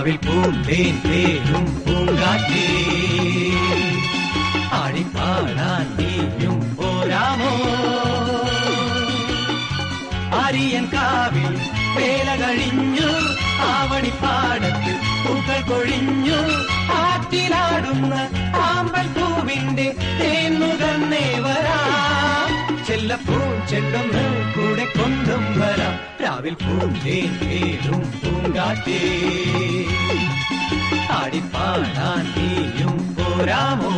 രാവിൽ പൂന്തേൻ തേനും പൂങ്കാറ്റേ ആടിപ്പാടാൻ നീയും പോരാമോ ആര്യൻ കാവിൽ വേല കഴിഞ്ഞു ആവണിപ്പാടത്ത് പൂക്കൾ കൊഴിഞ്ഞു ആറ്റിലാടുന്ന ആമ്പൽ പൂവിന്റെ തേന്നുകന്നേ വരാം ചെല്ലപ്പൂൻ ചെണ്ടൊന്ന് കൂടെ കൊണ്ടും വരാം രാവിൽ പൂന്തേൻ തേനും പൂങ്കാറ്റേ ആടിപ്പാടാൻ നീയും പോരാമോ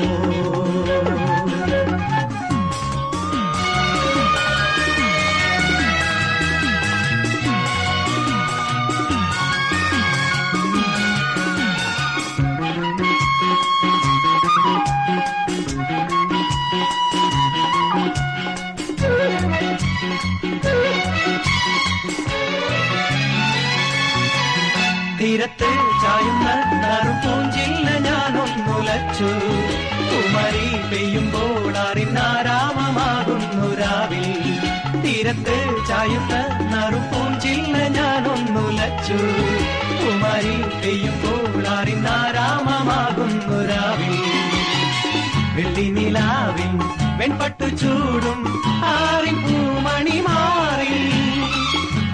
തീരത്ത് ചായുന്ന നറുപൂഞ്ചില്ല ഞാനൊന്നുലച്ചു കുമരി പെയ്യുമ്പോൾ അറിഞ്ഞാരാമമാകുന്നു രാവിൽ തീരത്ത് ചായുന്ന നറുപൂഞ്ചില്ല ഞാനൊന്നുലച്ചു കുമരി പെയ്യുമ്പോൾ അറിഞ്ഞാരാമമാകുന്നു രാവിൽ വെള്ളി നിലാവിൽ വെൺപട്ടു ചൂടും ആറിൻ പൂമണി മാറി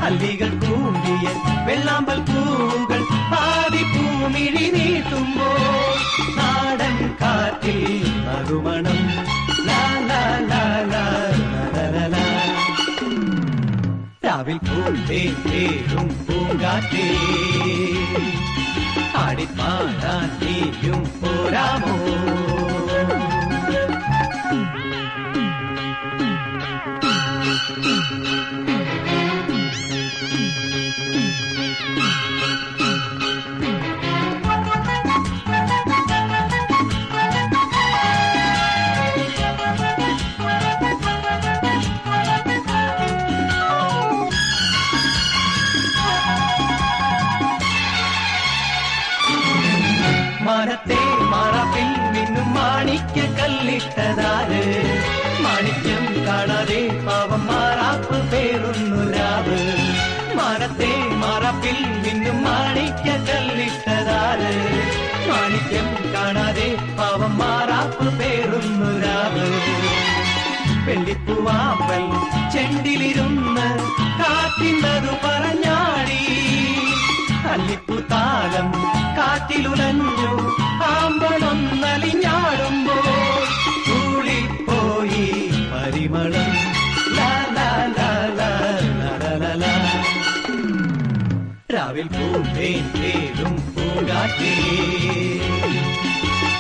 അല്ലികൾ കൂമ്പിയ വെള്ളാമ്പൽ പൂവുകൾ പാതി പൂമിഴി നീട്ടുമ്പോൾ നാടൻ കാറ്റിൽ നറുമണം രാവിൽ പൂന്തേൻ തേനും പൂങ്കാറ്റേ ആടിപ്പാടാൻ നീയും പോരാമോ മാനത്തെ മാറാപ്പിൽ മിന്നും മാണിക്യ കല്ലിട്ടതാര് മാണിക്യം കാണാതെ പാവം മാറാപ്പ് പേറുന്നു രാവ് മാനത്തെ മാറാപ്പിൽ മിന്നും മാണിക്യ കല്ലിട്ടതാര് മാണിക്യം കാണാതെ പാവം മാറാപ്പ് പേറുന്നു രാവ് വെള്ളിപ്പൂവാമ്പൽ ചെണ്ടിലിരുന്ന് കാറ്റിന്നതു പറഞ്ഞാടി അല്ലിപ്പൂത്താലം കാറ്റിലുലഞ്ഞു ആമ്പളൊന്നലിഞ്ഞാടുമ്പോൾ കൂളിപ്പോയി പരിമളം രാവിൽ പൂന്തേൻ തേനും പൂങ്കാറ്റേ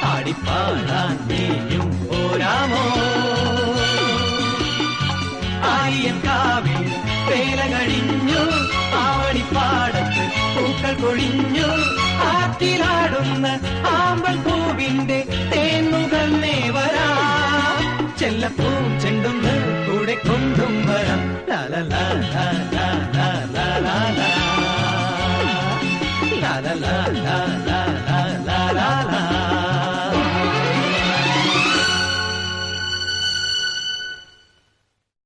ആടിപ്പാടാൻ നീയും പോരാമോ ആര്യൻ കാവിൽ വേല കഴിഞ്ഞു ആവണിപ്പാടത്ത് പൂക്കൾ കൊഴിഞ്ഞു ആറ്റിലാടുന്ന ആമ്പൽ പൂവിന്റെ